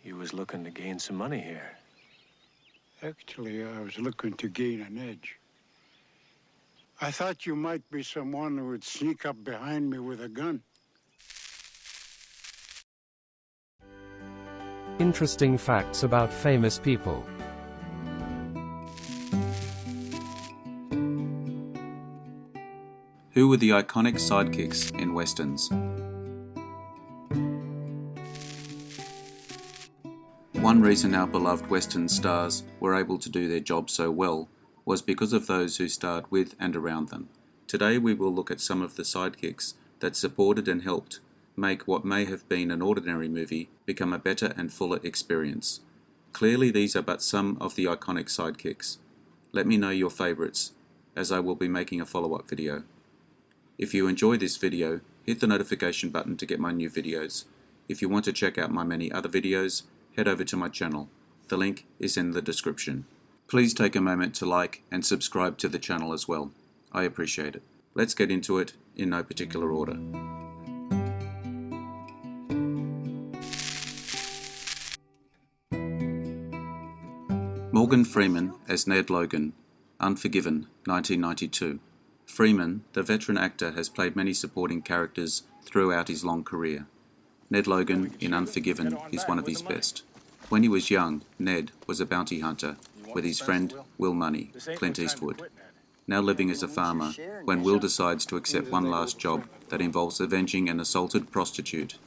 You was looking to gain some money here. Actually, I was looking to gain an edge. I thought you might be someone who would sneak up behind me with a gun. Interesting facts about famous people. Who were the iconic sidekicks in westerns? One reason our beloved western stars were able to do their job so well was because of those who starred with and around them. Today we will look at some of the sidekicks that supported and helped make what may have been an ordinary movie become a better and fuller experience. Clearly these are but some of the iconic sidekicks. Let me know your favourites, as I will be making a follow-up video. If you enjoy this video, hit the notification button to get my new videos. If you want to check out my many other videos, head over to my channel. The link is in the description. Please take a moment to like and subscribe to the channel as well. I appreciate it. Let's get into it in no particular order. Morgan Freeman as Ned Logan, Unforgiven, 1992. Freeman, the veteran actor, has played many supporting characters throughout his long career. Ned Logan in Unforgiven is one of his best. When he was young, Ned was a bounty hunter with his friend Will Money, Clint Eastwood. Now living as a farmer, when Will decides to accept one last job that involves avenging an assaulted prostitute,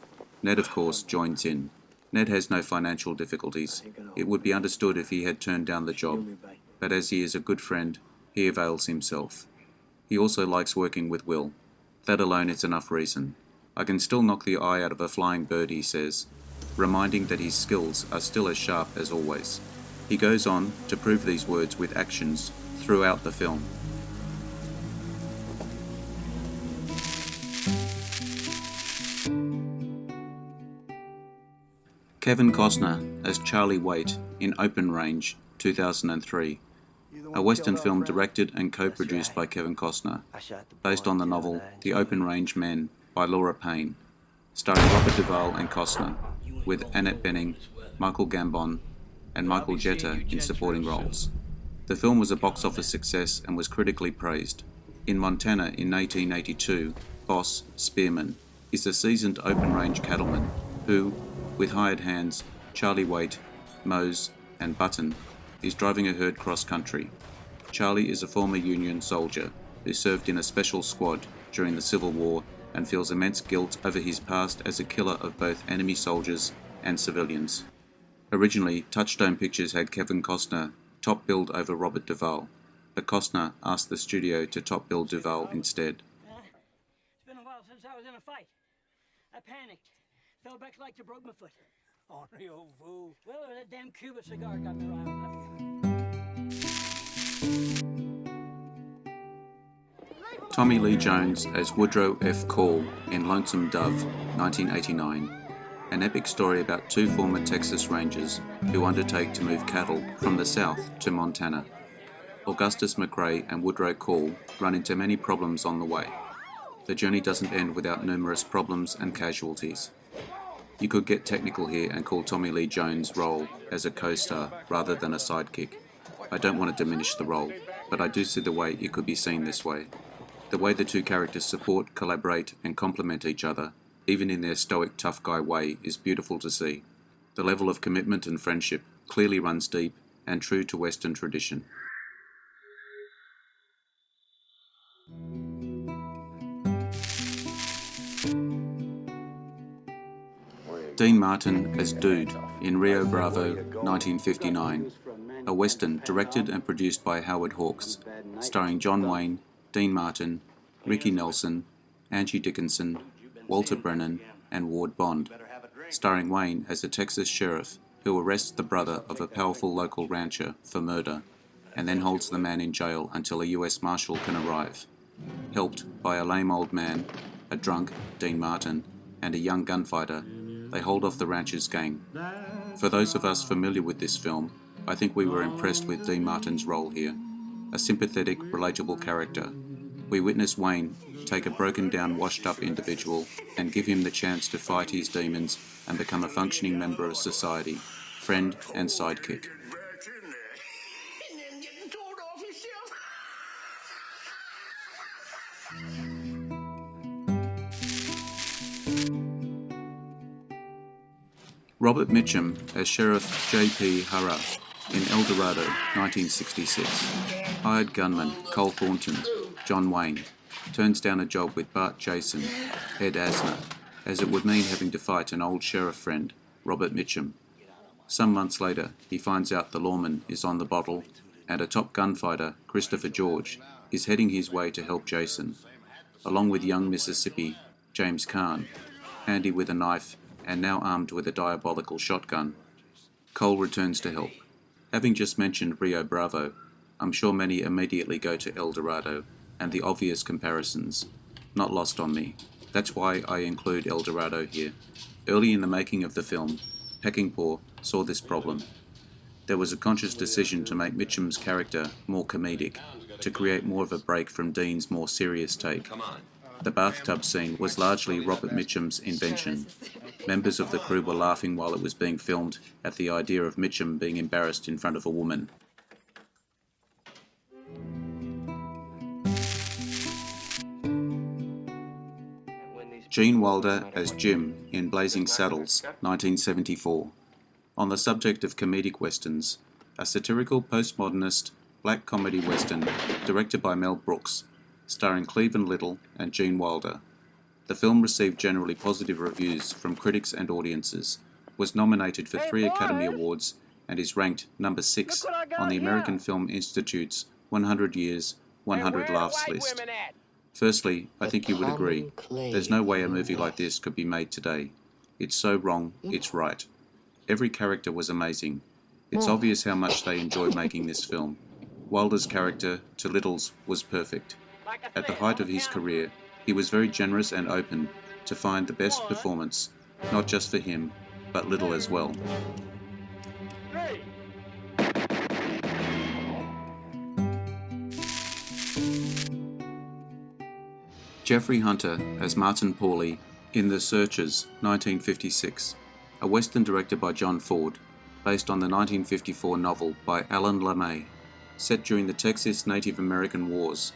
Ned of course joins in. Ned has no financial difficulties. It would be understood if he had turned down the job, but as he is a good friend, he avails himself. He also likes working with Will. That alone is enough reason. I can still knock the eye out of a flying bird, he says, reminding that his skills are still as sharp as always. He goes on to prove these words with actions throughout the film. Kevin Cosner as Charlie Waite in Open Range, 2003. A western film directed and co-produced by Kevin Costner, based on the novel The Open Range Men by Laura Payne, starring Robert Duvall and Costner, with Annette Bening, Michael Gambon, and Michael Jetta in supporting roles. The film was a box office success and was critically praised. In Montana in 1882, Boss Spearman is a seasoned open-range cattleman who, with hired hands Charlie Waite, Mose, and Button, is driving a herd cross-country. Charlie is a former Union soldier who served in a special squad during the Civil War and feels immense guilt over his past as a killer of both enemy soldiers and civilians. Originally, Touchstone Pictures had Kevin Costner top billed over Robert Duvall, but Costner asked the studio to top bill Duvall instead. It's been a while since I was in a fight. I panicked. Fell back like I broke my foot. Oh, you old fool. Well, that damn Cuban cigar got me riled up. Tommy Lee Jones as Woodrow F. Call in Lonesome Dove, 1989. An epic story about two former Texas Rangers who undertake to move cattle from the south to Montana. Augustus McRae and Woodrow Call run into many problems on the way. The journey doesn't end without numerous problems and casualties. You could get technical here and call Tommy Lee Jones' role as a co-star rather than a sidekick. I don't want to diminish the role, but I do see the way it could be seen this way. The way the two characters support, collaborate, and complement each other, even in their stoic tough guy way, is beautiful to see. The level of commitment and friendship clearly runs deep and true to Western tradition. Dean Martin as Dude in Rio Bravo, 1959. A Western directed and produced by Howard Hawks, starring John Wayne, Dean Martin, Ricky Nelson, Angie Dickinson, Walter Brennan, and Ward Bond, starring Wayne as a Texas sheriff who arrests the brother of a powerful local rancher for murder and then holds the man in jail until a US Marshal can arrive. Helped by a lame old man, a drunk, Dean Martin, and a young gunfighter, they hold off the rancher's gang. For those of us familiar with this film, I think we were impressed with Dean Martin's role here. A sympathetic, relatable character. we witness Wayne take a broken down, washed up individual and give him the chance to fight his demons and become a functioning member of society, friend and sidekick. Robert Mitchum as Sheriff J.P. Hurrah in El Dorado, 1966. Hired gunman Cole Thornton, John Wayne, turns down a job with Bart Jason, Ed Asner, as it would mean having to fight an old sheriff friend, Robert Mitchum. Some months later, he finds out the lawman is on the bottle, and a top gunfighter, Christopher George, is heading his way to help Jason, along with young Mississippi, James Caan, handy with a knife and now armed with a diabolical shotgun. Cole returns to help. Having just mentioned Rio Bravo, I'm sure many immediately go to El Dorado, and the obvious comparisons, not lost on me. That's why I include El Dorado here. Early in the making of the film, Peckinpah saw this problem. There was a conscious decision to make Mitchum's character more comedic, to create more of a break from Dean's more serious take. The bathtub scene was largely Robert Mitchum's invention. Members of the crew were laughing while it was being filmed at the idea of Mitchum being embarrassed in front of a woman. Gene Wilder as Jim in Blazing Saddles, 1974. On the subject of comedic westerns, a satirical postmodernist black comedy western directed by Mel Brooks, starring Cleveland Little and Gene Wilder. The film received generally positive reviews from critics and audiences, was nominated for 3 Academy Awards, and is ranked number 6 on the American Film Institute's 100 Years, 100 Laughs list. Firstly, I think you would agree, there's no way a movie like this could be made today. It's so wrong, it's right. Every character was amazing. It's obvious how much they enjoyed making this film. Wilder's character, to Little's, was perfect. At the height of his career, he was very generous and open to find the best performance, not just for him, but Little as well. Jeffrey Hunter as Martin Pauly in The Searchers, 1956, a western directed by John Ford, based on the 1954 novel by Alan LeMay, set during the Texas Native American Wars,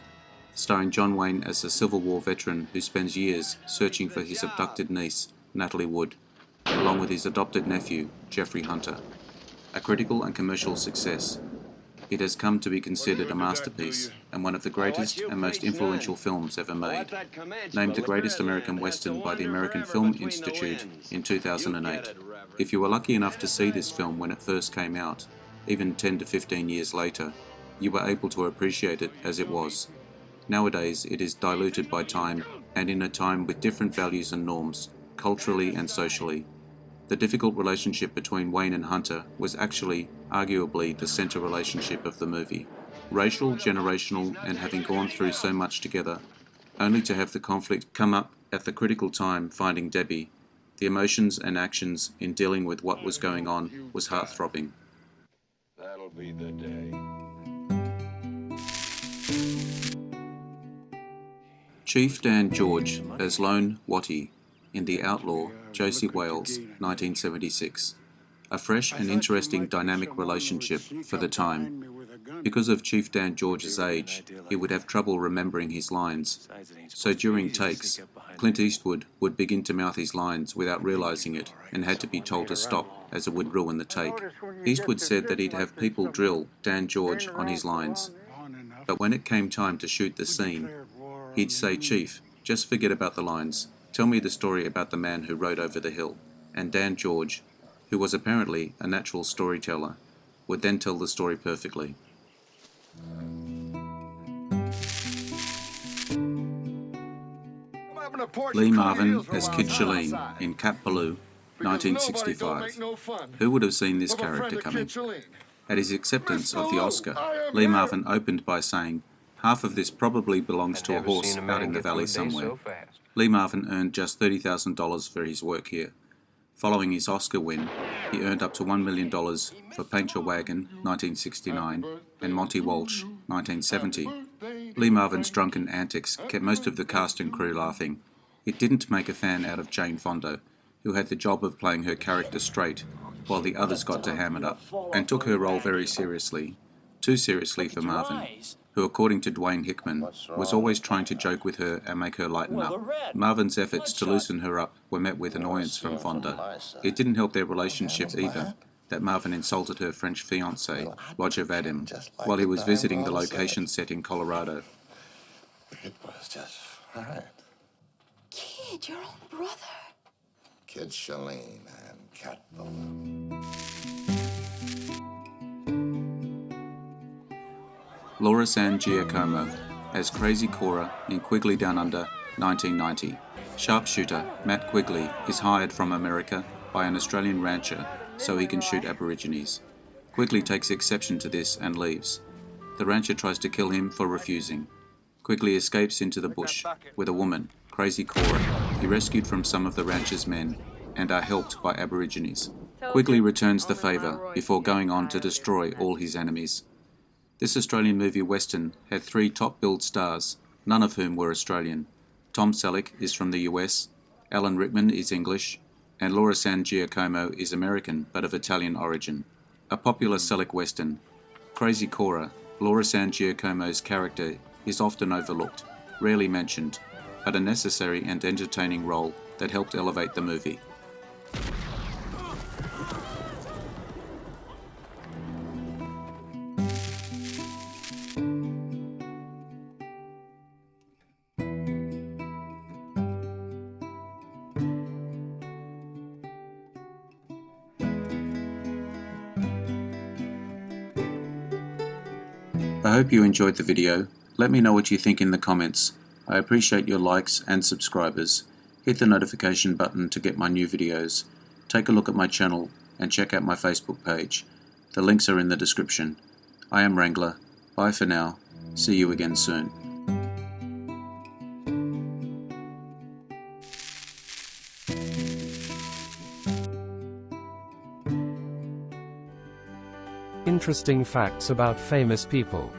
starring John Wayne as a Civil War veteran who spends years searching for his abducted niece, Natalie Wood, along with his adopted nephew, Jeffrey Hunter. A critical and commercial success, it has come to be considered a masterpiece and one of the greatest and most influential films ever made, named the greatest American Western by the American Film Institute in 2008. If you were lucky enough to see this film when it first came out, even 10 to 15 years later, you were able to appreciate it as it was. Nowadays, it is diluted by time, and in a time with different values and norms, culturally and socially. The difficult relationship between Wayne and Hunter was actually, arguably, the center relationship of the movie. Racial, generational, and having gone through so much together, only to have the conflict come up at the critical time finding Debbie. The emotions and actions in dealing with what was going on was heart-throbbing. That'll be the day. Chief Dan George as Lone Watty in The Outlaw, Josie Wales, 1976. A fresh and interesting dynamic relationship for the time. Because of Chief Dan George's age, he would have trouble remembering his lines. So during takes, Clint Eastwood would begin to mouth his lines without realizing it and had to be told to stop as it would ruin the take. Eastwood said that he'd have people drill Dan George on his lines. But when it came time to shoot the scene, he'd say, "Chief, just forget about the lines. Tell me the story about the man who rode over the hill." And Dan George, who was apparently a natural storyteller, would then tell the story perfectly. Lee Marvin as Kid Shalene in Cat Ballou, 1965. Who would have seen this character coming? At his acceptance of the Oscar, Lee Marvin opened by saying, "Half of this probably belongs to a horse out in the valley somewhere." Lee Marvin earned just $30,000 for his work here. Following his Oscar win, he earned up to $1 million for Paint Your Wagon, 1969, and Monty Walsh, 1970. Lee Marvin's drunken antics kept most of the cast and crew laughing. It didn't make a fan out of Jane Fonda, who had the job of playing her character straight, while the others got to ham it up, and took her role very seriously. Too seriously for Marvin, who, according to Dwayne Hickman, was always trying to joke with her and make her lighten up. Marvin's efforts to loosen her up were met with annoyance from Fonda. It didn't help their relationship either, that Marvin insulted her French fiancé, Roger Vadim, while he was visiting the location set in Colorado. It was just fine. Kid, your own brother. Kid Shalene and Cat Lola. Laura San Giacomo as Crazy Cora in Quigley Down Under, 1990. Sharpshooter Matt Quigley is hired from America by an Australian rancher so he can shoot Aborigines. Quigley takes exception to this and leaves. The rancher tries to kill him for refusing. Quigley escapes into the bush with a woman, Crazy Cora, he rescued from some of the rancher's men and are helped by Aborigines. Quigley returns the favour before going on to destroy all his enemies. This Australian movie western had 3 top-billed stars, none of whom were Australian. Tom Selleck is from the US, Alan Rickman is English, and Laura San Giacomo is American but of Italian origin. A popular Selleck western, Crazy Cora, Laura San Giacomo's character is often overlooked, rarely mentioned, but a necessary and entertaining role that helped elevate the movie. I hope you enjoyed the video. Let me know what you think in the comments. I appreciate your likes and subscribers. Hit the notification button to get my new videos. Take a look at my channel and check out my Facebook page. The links are in the description. I am Wrangler. Bye for now. See you again soon. Interesting facts about famous people.